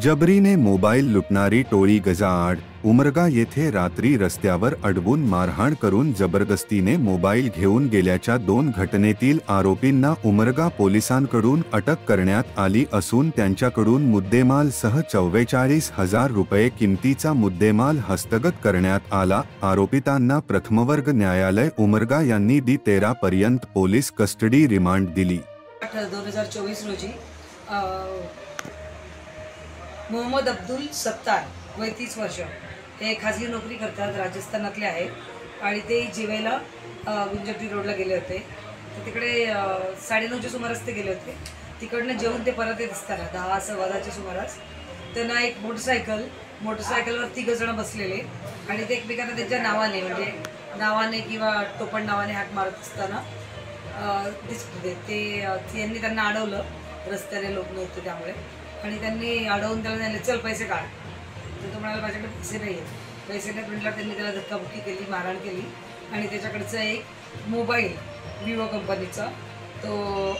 जबरीने mobile लुटणारी टोळी गजाआड उमरगा येथे रात्री रस्त्यावर अडवून मारहाण करून जबरदस्तीने मोबाईल घेऊन गेल्याच्या 2 घटनेतील आरोपींना उमरगा पोलिसांकडून अटक करण्यात आली असून त्यांच्याकडून मुद्देमालसह 44,000 रुपये किमतीचा मुद्देमाल हस्तगत करण्यात आला। आरोपितांना प्रथमवर्ग न्यायालय उमरगा यांनी दि. 13 पर्यंत पोलीस कस्टडी रिमांड दिली। 2024 रोजी मोहम्मद अब्दुल सत्तार वय 30 वर्ष हे खाजगी नोकरी करतात, राजस्थानातले आहेत आणि ते जेवायला गुंजटी रोडला गेले होते। तर तिकडे 9:30च्या सुमारास ते गेले होते। तिकडनं जेवून ते परत येत असताना 10-10:15च्या सुमारास त्यांना एक मोटरसायकलवर 3 जण बसलेले आणि ते एकमेकांना त्यांच्या नावाने म्हणजे नावाने किंवा टोपण नावाने हाक मारत असताना दिसत होते। यांनी त्यांना अडवलं, रस्त्याने लोक नव्हते त्यामुळे, आणि त्यांनी अडवून त्याला सांगितलं चल पैसे काढ। तर तो म्हणाला माझ्याकडे पैसे नाही आहेत। पैसे नाही म्हटल्यावर त्यांनी त्याला धक्काबुक्की केली, मारहाण केली आणि त्याच्याकडचा एक मोबाईल विवो कंपनीचा, तो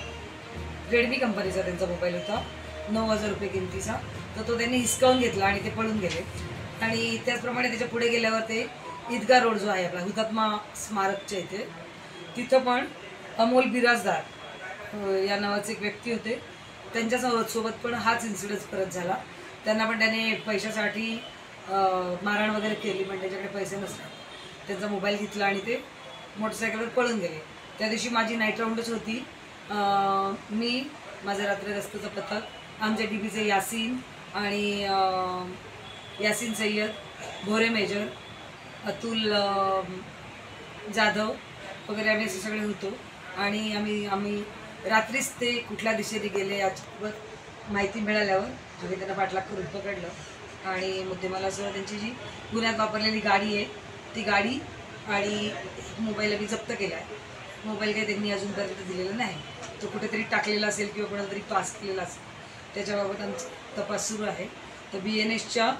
रेडमी कंपनीचा त्यांचा मोबाईल होता, 9,000 रुपये किमतीचा, तर तो त्यांनी हिसकावून घेतला आणि ते पळून गेले। आणि त्याचप्रमाणे त्याच्या पुढे गेल्यावर ते ईदगाह रोड जो आहे आपला हुतात्मा स्मारकच्या इथे, तिथं पण अमोल बिराजदार या नावाचे एक व्यक्ती होते, त्यांच्यासोबत पण हाच इन्सिडन्स परत झाला। त्यांना पण त्याने पैशासाठी मारहाण वगैरे केली, पण त्याच्याकडे पैसे नसतात। त्यांचा मोबाईल घेतला आणि ते मोटरसायकलवर पळून गेले। त्या दिवशी माझी नाईट राऊंडच होती। मी, माझं रात्री रस्त्याचं पथक, आमच्या DBचे यासीन आणि यासीन सय्यद, भोरे मेजर, अतुल जाधव वगैरे आम्ही असे सगळे होतो आणि आम्ही रात्रीच ते कुठल्या दिशेने गेले याच्याबाबत माहिती मिळाल्यावर आम्ही त्यांना पाठलाग करून पकडलं आणि मुद्देमालासह त्यांची जी गुन्ह्यात वापरलेली गाडी आहे ती गाडी आणि मोबाईल आम्ही जप्त केला आहे। मोबाईल काही त्यांनी अजूनपर्यंत दिलेला नाही, तो कुठेतरी टाकलेला असेल किंवा कोणाला तरी पास केलेला असेल, त्याच्याबाबत आमचा तपास सुरू आहे। तर BNSच्या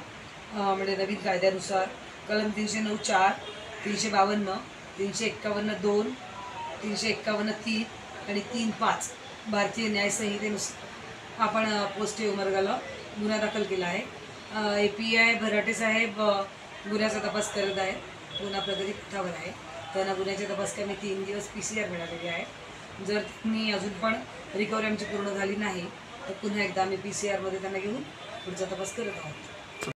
म्हणजे नवीन कायद्यानुसार कलम 309(4), 352, 351(2), 351(3) आणि 3(5) भारतीय न्याय संहितेनुसार आपण पोस्टे उमरगाला गुन्हा दाखल केला आहे। API भराटे साहेब गुन्ह्याचा तपास करत आहेत, गुन्हा प्रगती पथावर आहे। त्यांना गुन्ह्याच्या तपासकामी 3 दिवस PCR मिळालेली आहे। जर त्यांनी अजून पण रिकव्हरी आमची पूर्ण झाली नाही तर पुन्हा एकदा आम्ही PCR मध्ये त्यांना घेऊन पुढचा तपास करत आहोत।